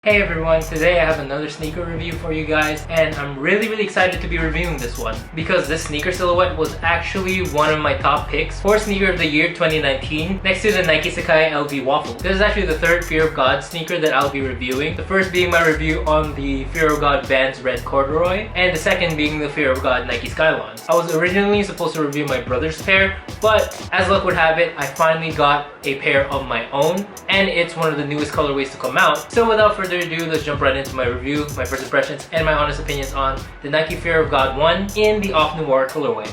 Hey everyone, today I have another sneaker review for you guys, and I'm really excited to be reviewing this one because this sneaker silhouette was actually one of my top picks for Sneaker of the Year 2019 next to the Nike Sacai LV Waffle. This is actually the third Fear of God sneaker that I'll be reviewing. The first being my review on the Fear of God Vans Red Corduroy, and the second being the Fear of God Nike Skylons. I was originally supposed to review my brother's pair, but as luck would have it, I finally got a pair of my own, and it's one of the newest colorways to come out. So without further ado, let's jump right into my review, my first impressions, and my honest opinions on the Nike Fear of God 1 in the Off Noir colorway.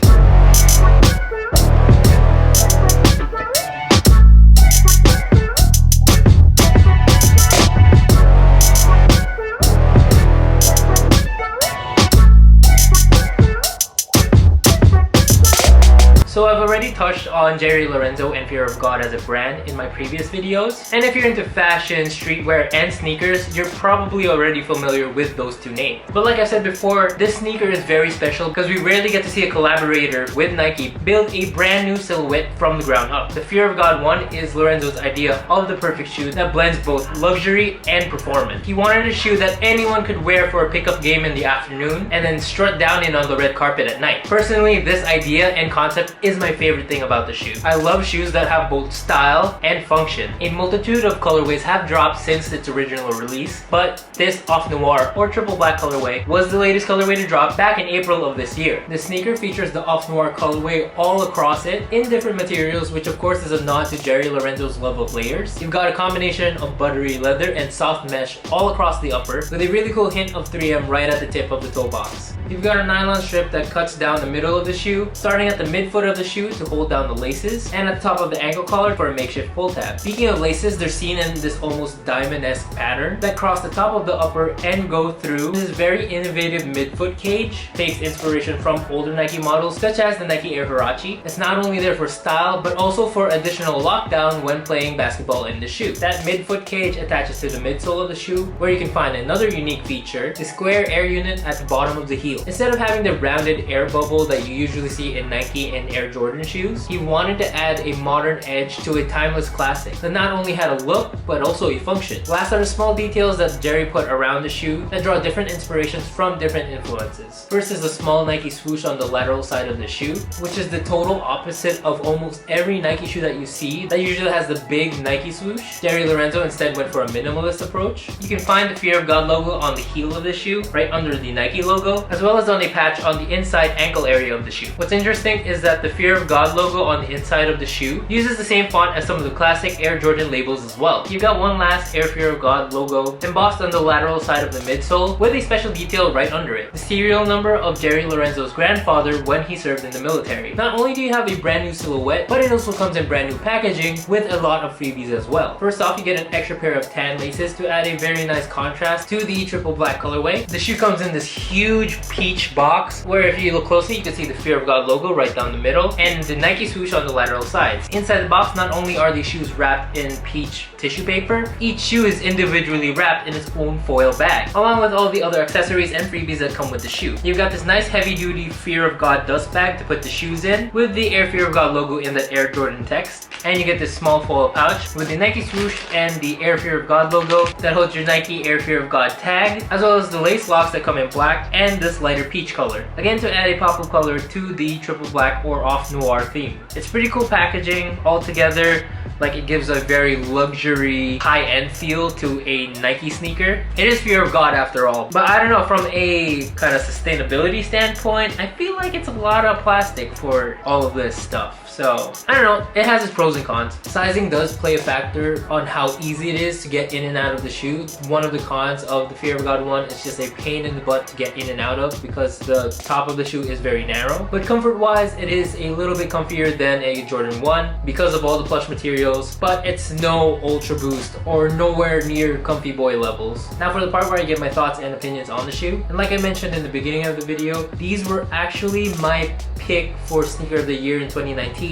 So I've already touched on Jerry Lorenzo and Fear of God as a brand in my previous videos, and if you're into fashion, streetwear, and sneakers, you're probably already familiar with those two names. But like I said before, this sneaker is very special because we rarely get to see a collaborator with Nike build a brand new silhouette from the ground up. The Fear of God 1 is Lorenzo's idea of the perfect shoe that blends both luxury and performance. He wanted a shoe that anyone could wear for a pickup game in the afternoon and then strut down in on the red carpet at night. Personally, this idea and concept is my favorite thing about the shoe. I love shoes that have both style and function. A multitude of colorways have dropped since its original release, but this Off Noir or triple black colorway was the latest colorway to drop back in April of this year. The sneaker features the Off Noir colorway all across it in different materials, which of course is a nod to Jerry Lorenzo's love of layers. You've got a combination of buttery leather and soft mesh all across the upper, with a really cool hint of 3M right at the tip of the toe box. You've got a nylon strip that cuts down the middle of the shoe, starting at the midfoot of the shoe to hold down the laces, and at the top of the ankle collar for a makeshift pull tab. Speaking of laces, they're seen in this almost diamond-esque pattern that cross the top of the upper and go through this very innovative midfoot cage. Takes inspiration from older Nike models such as the Nike Air Huarache. It's not only there for style, but also for additional lockdown when playing basketball in the shoe. That midfoot cage attaches to the midsole of the shoe, where you can find another unique feature, the square air unit at the bottom of the heel. Instead of having the rounded air bubble that you usually see in Nike and Air Jordan shoes, he wanted to add a modern edge to a timeless classic that not only had a look, but also a function. Last are the small details that Jerry put around the shoe that draw different inspirations from different influences. First is the small Nike swoosh on the lateral side of the shoe, which is the total opposite of almost every Nike shoe that you see that usually has the big Nike swoosh. Jerry Lorenzo instead went for a minimalist approach. You can find the Fear of God logo on the heel of the shoe, right under the Nike logo, as well as on a patch on the inside ankle area of the shoe. What's interesting is that the Fear of God logo on the inside of the shoe uses the same font as some of the classic Air Jordan labels as well. You've got one last Air Fear of God logo embossed on the lateral side of the midsole with a special detail right under it, the serial number of Jerry Lorenzo's grandfather when he served in the military. Not only do you have a brand new silhouette, but it also comes in brand new packaging with a lot of freebies as well. First off, you get an extra pair of tan laces to add a very nice contrast to the triple black colorway. The shoe comes in this huge peach box where if you look closely you can see the Fear of God logo right down the middle and the Nike swoosh on the lateral sides. Inside the box, not only are these shoes wrapped in peach tissue paper, each shoe is individually wrapped in its own foil bag, along with all the other accessories and freebies that come with the shoe. You've got this nice heavy-duty Fear of God dust bag to put the shoes in, with the Air Fear of God logo in the Air Jordan text, and you get this small foil pouch with the Nike swoosh and the Air Fear of God logo that holds your Nike Air Fear of God tag, as well as the lace locks that come in black and this lighter peach color, again to add a pop of color to the triple black or Off Noir theme. It's pretty cool packaging altogether. Like, it gives a very luxury, high-end feel to a Nike sneaker. It is Fear of God after all. But I don't know, from a kind of sustainability standpoint, I feel like it's a lot of plastic for all of this stuff. So, I don't know, it has its pros and cons. Sizing does play a factor on how easy it is to get in and out of the shoe. One of the cons of the Fear of God 1 is just a pain in the butt to get in and out of because the top of the shoe is very narrow. But comfort-wise, it is a little bit comfier than a Jordan 1 because of all the plush materials, but it's no Ultra Boost or nowhere near Comfy Boy levels. Now for the part where I give my thoughts and opinions on the shoe, and like I mentioned in the beginning of the video, these were actually my pick for Sneaker of the Year in 2019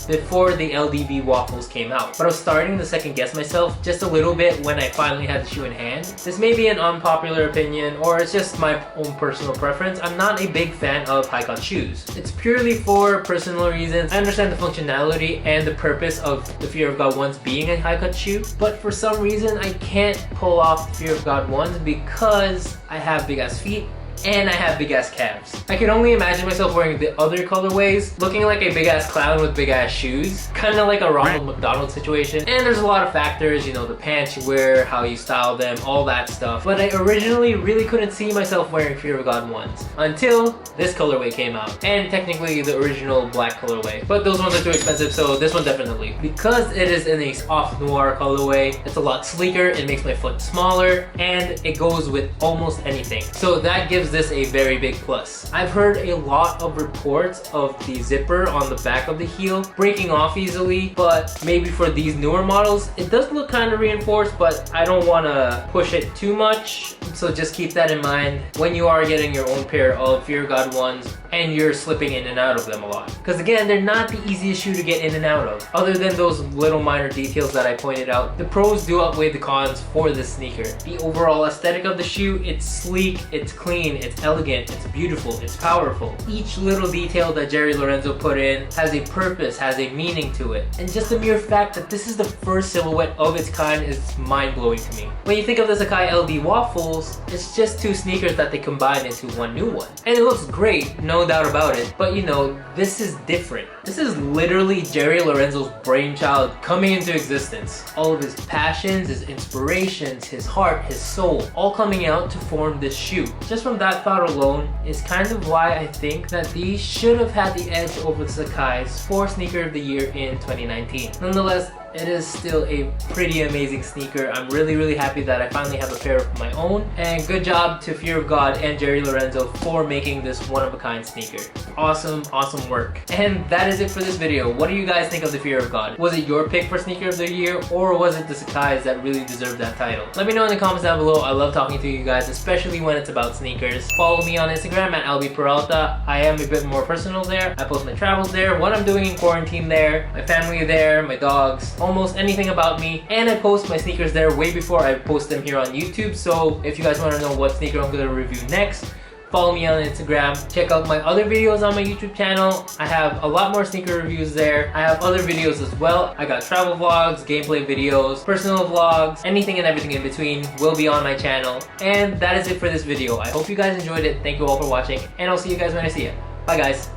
before the LDB waffles came out. But I was starting to second guess myself just a little bit when I finally had the shoe in hand. This may be an unpopular opinion, or it's just my own personal preference. I'm not a big fan of high-cut shoes. It's purely for personal reasons. I understand the functionality and the purpose of the Fear of God ones being a high-cut shoe, but for some reason I can't pull off the Fear of God ones because I have big ass feet and I have big ass calves. I can only imagine myself wearing the other colorways, looking like a big ass clown with big ass shoes, kind of like a Ronald McDonald situation. And there's a lot of factors, you know, the pants you wear, how you style them, all that stuff. But I originally really couldn't see myself wearing Fear of God ones until this colorway came out, and technically the original black colorway. But those ones are too expensive, so this one definitely. Because it is in a soft noir colorway, it's a lot sleeker, it makes my foot smaller, and it goes with almost anything. So that gives this a very big plus. I've heard a lot of reports of the zipper on the back of the heel breaking off easily, but maybe for these newer models, it does look kind of reinforced, but I don't want to push it too much. So just keep that in mind when you are getting your own pair of Fear of God ones and you're slipping in and out of them a lot. Because again, they're not the easiest shoe to get in and out of. Other than those little minor details that I pointed out, the pros do outweigh the cons for this sneaker. The overall aesthetic of the shoe, it's sleek, it's clean, it's elegant, it's beautiful, it's powerful. Each little detail that Jerry Lorenzo put in has a purpose, has a meaning to it. And just the mere fact that this is the first silhouette of its kind is mind-blowing to me. When you think of the Sacai LD waffles, it's just two sneakers that they combine into one new one. And it looks great, no doubt about it, but you know, this is different. This is literally Jerry Lorenzo's brainchild coming into existence. All of his passions, his inspirations, his heart, his soul, all coming out to form this shoe. Just from that thought alone is kind of why I think that these should have had the edge over the Sacai's for Sneaker of the Year in 2019. Nonetheless, it is still a pretty amazing sneaker. I'm really happy that I finally have a pair of my own, and good job to Fear of God and Jerry Lorenzo for making this one-of-a-kind sneaker. Awesome work. And that is it for this video. What do you guys think of the Fear of God? Was it your pick for Sneaker of the Year, or was it the Sacai's that really deserved that title? Let me know in the comments down below. I love talking to you guys, especially when it's about sneakers. Follow me on Instagram at @LBPeralta. I am a bit more personal there. I post my travels there, what I'm doing in quarantine there, my family there, my dogs, almost anything about me, and I post my sneakers there way before I post them here on YouTube. So if you guys want to know what sneaker I'm going to review next, follow me on Instagram. Check out my other videos on my YouTube channel. I have a lot more sneaker reviews there. I have other videos as well. I got travel vlogs, gameplay videos, personal vlogs, anything and everything in between will be on my channel. And that is it for this video. I hope you guys enjoyed it. Thank you all for watching, and I'll see you guys when I see you. Bye guys.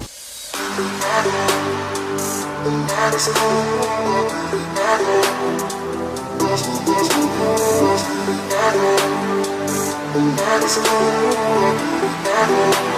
Never